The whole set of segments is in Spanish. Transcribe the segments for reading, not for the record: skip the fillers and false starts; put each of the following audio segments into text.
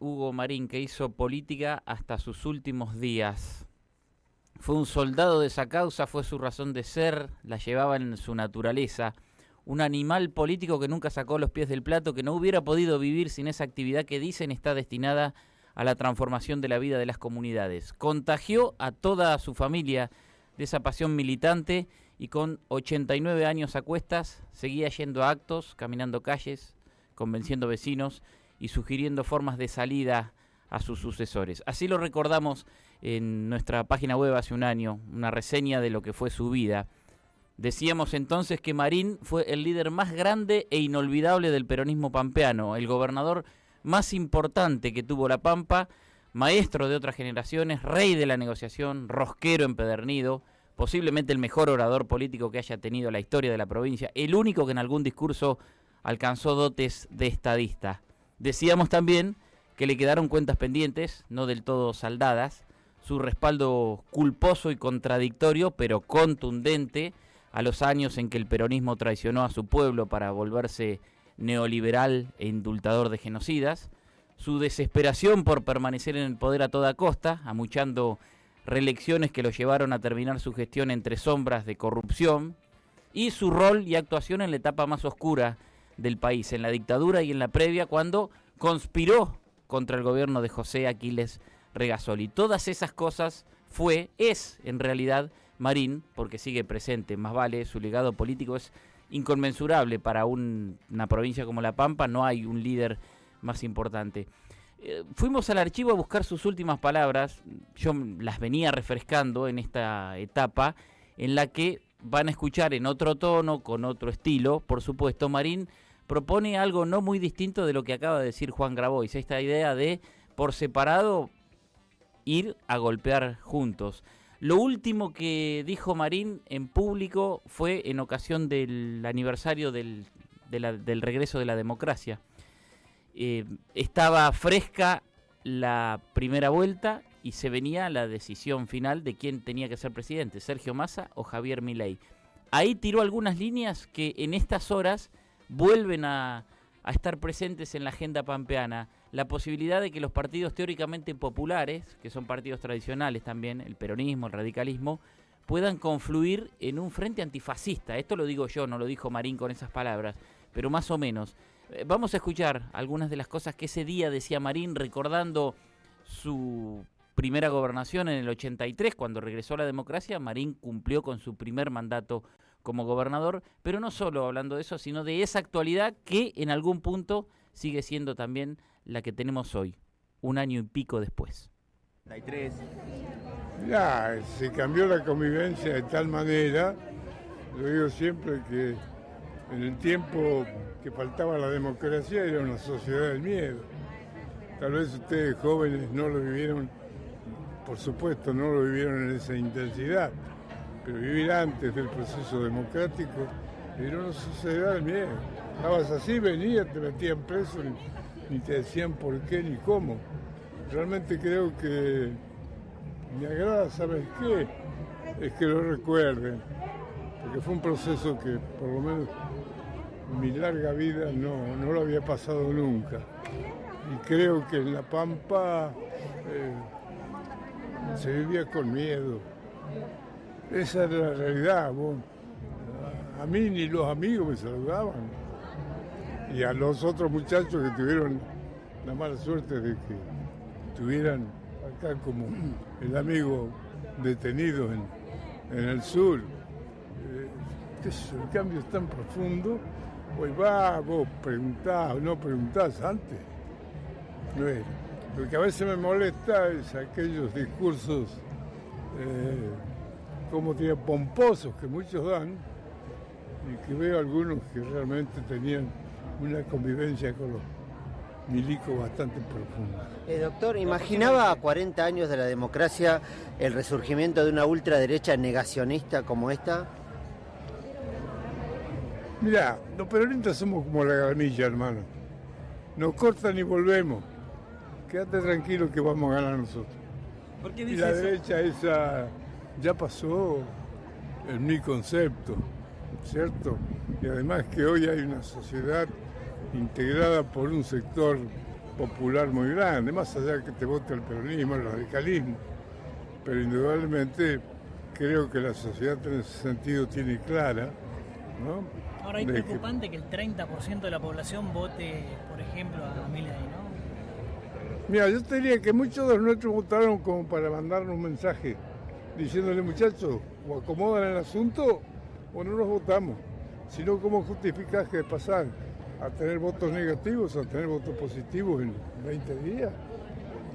Hugo Marín, que hizo política hasta sus últimos días. Fue un soldado de esa causa, fue su razón de ser, la llevaba en su naturaleza. Un animal político que nunca sacó los pies del plato, que no hubiera podido vivir sin esa actividad que dicen está destinada a la transformación de la vida de las comunidades. Contagió a toda su familia de esa pasión militante y con 89 años a cuestas seguía yendo a actos, caminando calles, convenciendo vecinos y sugiriendo formas de salida a sus sucesores. Así lo recordamos en nuestra página web hace un año, una reseña de lo que fue su vida. Decíamos entonces que Marín fue el líder más grande e inolvidable del peronismo pampeano, el gobernador más importante que tuvo La Pampa, maestro de otras generaciones, rey de la negociación, rosquero empedernido, posiblemente el mejor orador político que haya tenido la historia de la provincia, el único que en algún discurso alcanzó dotes de estadista. Decíamos también que le quedaron cuentas pendientes, no del todo saldadas, su respaldo culposo y contradictorio, pero contundente, a los años en que el peronismo traicionó a su pueblo para volverse neoliberal e indultador de genocidas, su desesperación por permanecer en el poder a toda costa, amuchando reelecciones que lo llevaron a terminar su gestión entre sombras de corrupción, y su rol y actuación en la etapa más oscura del país, en la dictadura y en la previa, cuando conspiró contra el gobierno de José Aquiles Regasoli. Todas esas cosas es en realidad Marín, porque sigue presente, más vale, su legado político es inconmensurable para una provincia como La Pampa, no hay un líder más importante. Fuimos al archivo a buscar sus últimas palabras, yo las venía refrescando en esta etapa, en la que van a escuchar en otro tono, con otro estilo, por supuesto. Marín propone algo no muy distinto de lo que acaba de decir Juan Grabois, esta idea de, por separado, ir a golpear juntos. Lo último que dijo Marín en público fue en ocasión del aniversario del regreso de la democracia. Estaba fresca la primera vuelta y se venía la decisión final de quién tenía que ser presidente, Sergio Massa o Javier Milei. Ahí tiró algunas líneas que en estas horas vuelven a estar presentes en la agenda pampeana. La posibilidad de que los partidos teóricamente populares, que son partidos tradicionales también, el peronismo, el radicalismo, puedan confluir en un frente antifascista. Esto lo digo yo, no lo dijo Marín con esas palabras, pero más o menos. Vamos a escuchar algunas de las cosas que ese día decía Marín, recordando su primera gobernación en el 83, cuando regresó a la democracia. Marín cumplió con su primer mandato como gobernador, pero no solo hablando de eso, sino de esa actualidad que en algún punto sigue siendo también la que tenemos hoy, un año y pico después. 33. Ya, se cambió la convivencia de tal manera, lo digo siempre, que en el tiempo que faltaba la democracia era una sociedad del miedo. Tal vez ustedes jóvenes no lo vivieron, por supuesto no lo vivieron en esa intensidad, pero vivir antes del proceso democrático era una sociedad del miedo. Estabas así, venías, te metían preso, ni te decían por qué ni cómo. Realmente creo que me agrada, ¿sabes qué? Es que lo recuerden, porque fue un proceso que por lo menos en mi larga vida no lo había pasado nunca. Y creo que en La Pampa se vivía con miedo. Esa era la realidad. A mí ni los amigos me saludaban. Y a los otros muchachos que tuvieron la mala suerte de que estuvieran acá como el amigo detenido en el sur. El cambio es tan profundo. Hoy vos preguntás o no preguntás antes. No era. Lo que a veces me molesta es aquellos discursos como pomposos que muchos dan y que veo algunos que realmente tenían una convivencia con los milicos bastante profunda. Doctor, ¿imaginaba a 40 años de la democracia el resurgimiento de una ultraderecha negacionista como esta? Mirá, los peronistas somos como la gramilla, hermano. Nos cortan y volvemos. Quédate tranquilo que vamos a ganar nosotros. ¿Por qué Y dice la eso? derecha esa ya pasó en mi concepto, ¿cierto? Y además que hoy hay una sociedad integrada por un sector popular muy grande, más allá que te vote el peronismo, el radicalismo. Pero indudablemente creo que la sociedad en ese sentido tiene clara, ¿no? Ahora es preocupante que el 30% de la población vote, por ejemplo, a Milei, ¿no? Mira, yo te diría que muchos de nuestros votaron como para mandarnos un mensaje diciéndole, muchachos, o acomodan el asunto o no nos votamos. Si no, ¿cómo justificás que pasar a tener votos negativos a tener votos positivos en 20 días?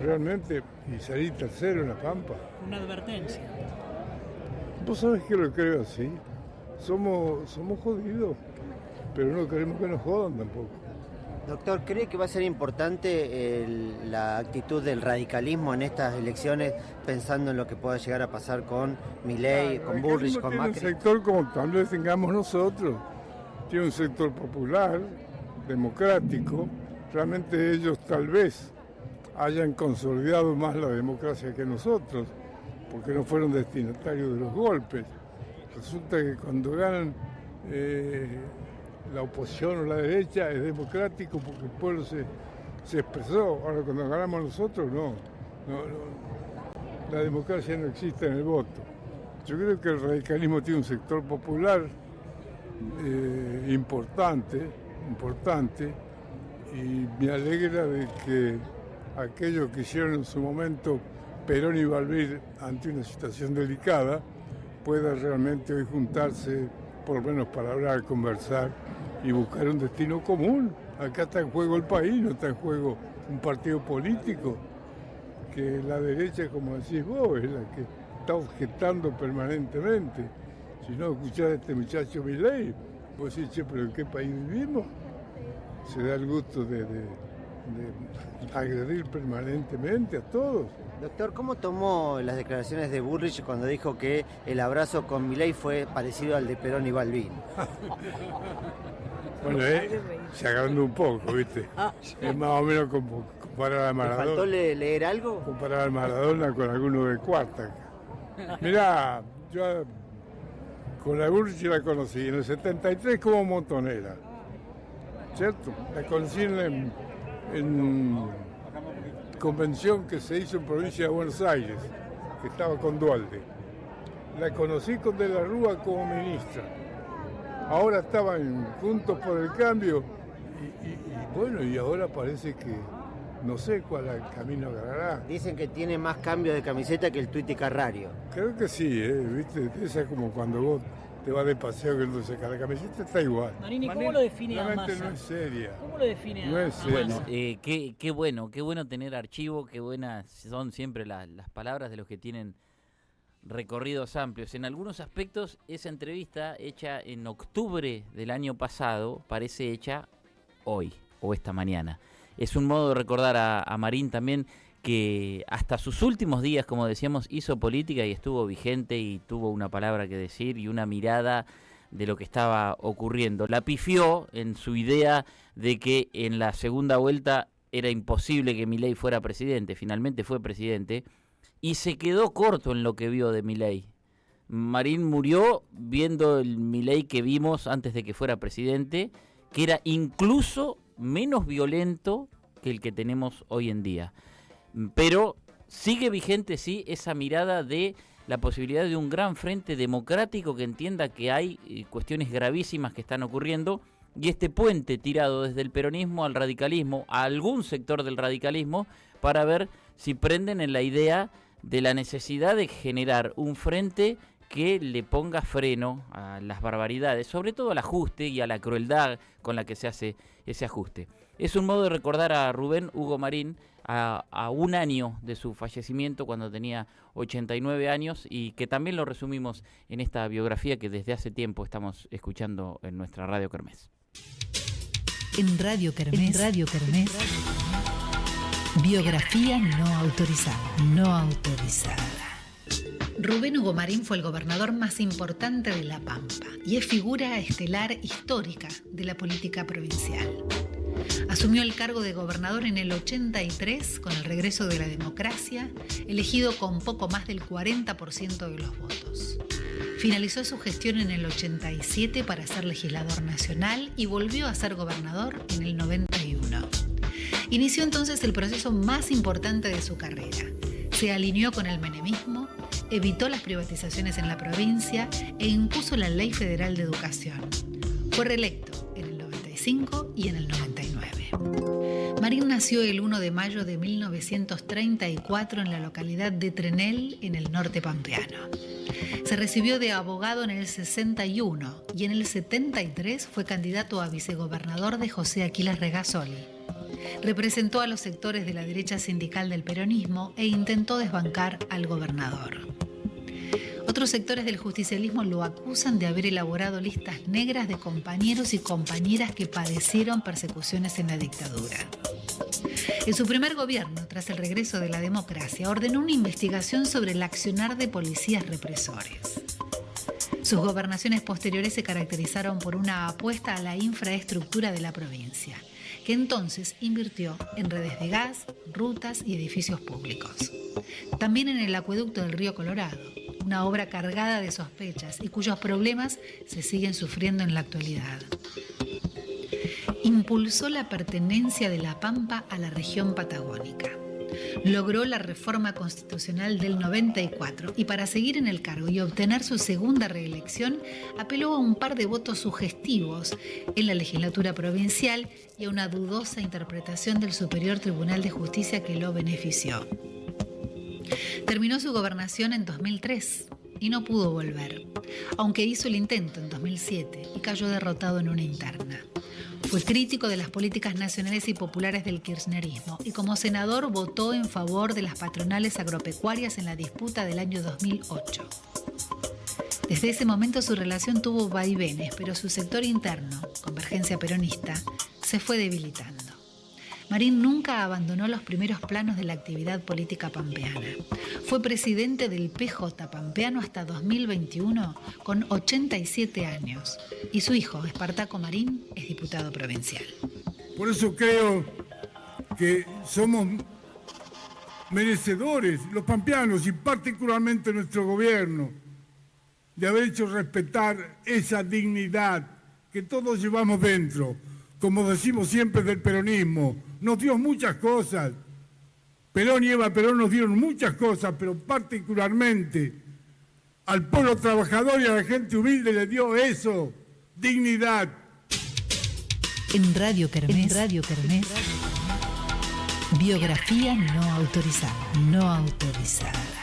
Realmente, y salir tercero en La Pampa. Una advertencia. Vos sabés que lo creo así. Somos jodidos, pero no queremos que nos jodan tampoco. Doctor, ¿cree que va a ser importante la actitud del radicalismo en estas elecciones, pensando en lo que pueda llegar a pasar con Milei, con Bullrich, con Macri? Tiene un sector como tal vez tengamos nosotros, tiene un sector popular, democrático, realmente ellos tal vez hayan consolidado más la democracia que nosotros, porque no fueron destinatarios de los golpes. Resulta que cuando ganan la oposición o la derecha es democrático porque el pueblo se expresó. Ahora cuando ganamos nosotros no. La democracia no existe en el voto. Yo creo que el radicalismo tiene un sector popular importante, y me alegra de que aquellos que hicieron en su momento Perón y Balbín ante una situación delicada pueda realmente hoy juntarse, por lo menos para hablar, conversar y buscar un destino común. Acá está en juego el país, no está en juego un partido político, que la derecha, como decís vos, es la que está objetando permanentemente. Si no escuchás a este muchacho Milei, vos decís, che, pero ¿en qué país vivimos? Se da el gusto de agredir permanentemente a todos. Doctor, ¿cómo tomó las declaraciones de Bullrich cuando dijo que el abrazo con Milei fue parecido al de Perón y Balbín? Bueno, se agrandó un poco, ¿viste? Es más o menos como comparar a Maradona. ¿Le faltó leer algo? Comparar a Maradona con alguno de Cuarta. Mirá, yo con la Bullrich la conocí en el 73 como montonera, ¿cierto? La conocí en convención que se hizo en provincia de Buenos Aires, que estaba con Duhalde. La conocí con De la Rúa como ministra. Ahora estaban juntos por el cambio y bueno, y ahora parece que no sé cuál es el camino agarrará. Dicen que tiene más cambio de camiseta que el Tuiti Carrario. Creo que sí, ¿viste? Esa es como cuando vos te vas de paseo que no se saca la camiseta, está igual. Marini, ¿cómo lo define a Massa? No es seria. ¿Cómo lo define no a es Massa? Bueno, qué bueno tener archivo, qué buenas son siempre las palabras de los que tienen recorridos amplios. En algunos aspectos, esa entrevista hecha en octubre del año pasado parece hecha hoy o esta mañana. Es un modo de recordar a Marín también, que hasta sus últimos días, como decíamos, hizo política y estuvo vigente y tuvo una palabra que decir y una mirada de lo que estaba ocurriendo. La pifió en su idea de que en la segunda vuelta era imposible que Milei fuera presidente. Finalmente fue presidente y se quedó corto en lo que vio de Milei. Marín murió viendo el Milei que vimos antes de que fuera presidente, que era incluso menos violento que el que tenemos hoy en día. Pero sigue vigente, sí, esa mirada de la posibilidad de un gran frente democrático que entienda que hay cuestiones gravísimas que están ocurriendo, y este puente tirado desde el peronismo al radicalismo, a algún sector del radicalismo, para ver si prenden en la idea de la necesidad de generar un frente que le ponga freno a las barbaridades, sobre todo al ajuste y a la crueldad con la que se hace ese ajuste. Es un modo de recordar a Rubén Hugo Marín a un año de su fallecimiento, cuando tenía 89 años, y que también lo resumimos en esta biografía que desde hace tiempo estamos escuchando en nuestra Radio Kermés. En Radio Kermés. Biografía no autorizada. Rubén Hugo Marín fue el gobernador más importante de La Pampa y es figura estelar histórica de la política provincial. Asumió el cargo de gobernador en el 83 con el regreso de la democracia, elegido con poco más del 40% de los votos. Finalizó su gestión en el 87 para ser legislador nacional y volvió a ser gobernador en el 91. Inició entonces el proceso más importante de su carrera. Se alineó con el menemismo, evitó las privatizaciones en la provincia e impuso la Ley Federal de Educación. Fue reelecto en el 95 y en el 99. Marín nació el 1 de mayo de 1934 en la localidad de Trenel, en el norte pampeano. Se recibió de abogado en el 61 y en el 73 fue candidato a vicegobernador de José Aquiles Regazzoli. Representó a los sectores de la derecha sindical del peronismo e intentó desbancar al gobernador. Otros sectores del justicialismo lo acusan de haber elaborado listas negras de compañeros y compañeras que padecieron persecuciones en la dictadura. En su primer gobierno, tras el regreso de la democracia, ordenó una investigación sobre el accionar de policías represores. Sus gobernaciones posteriores se caracterizaron por una apuesta a la infraestructura de la provincia, que entonces invirtió en redes de gas, rutas y edificios públicos. También en el acueducto del río Colorado, una obra cargada de sospechas y cuyos problemas se siguen sufriendo en la actualidad. Impulsó la pertenencia de La Pampa a la región patagónica. Logró la reforma constitucional del 94 y para seguir en el cargo y obtener su segunda reelección, apeló a un par de votos sugestivos en la legislatura provincial y a una dudosa interpretación del Superior Tribunal de Justicia que lo benefició. Terminó su gobernación en 2003 y no pudo volver, aunque hizo el intento en 2007 y cayó derrotado en una interna. Fue crítico de las políticas nacionales y populares del kirchnerismo y como senador votó en favor de las patronales agropecuarias en la disputa del año 2008. Desde ese momento su relación tuvo vaivenes, pero su sector interno, Convergencia Peronista, se fue debilitando. Marín nunca abandonó los primeros planos de la actividad política pampeana. Fue presidente del PJ pampeano hasta 2021 con 87 años y su hijo, Espartaco Marín, es diputado provincial. Por eso creo que somos merecedores, los pampeanos y particularmente nuestro gobierno, de haber hecho respetar esa dignidad que todos llevamos dentro. Como decimos siempre del peronismo, nos dio muchas cosas. Perón y Eva Perón nos dieron muchas cosas, pero particularmente al pueblo trabajador y a la gente humilde le dio eso, dignidad. En Radio Kermés, biografía no autorizada.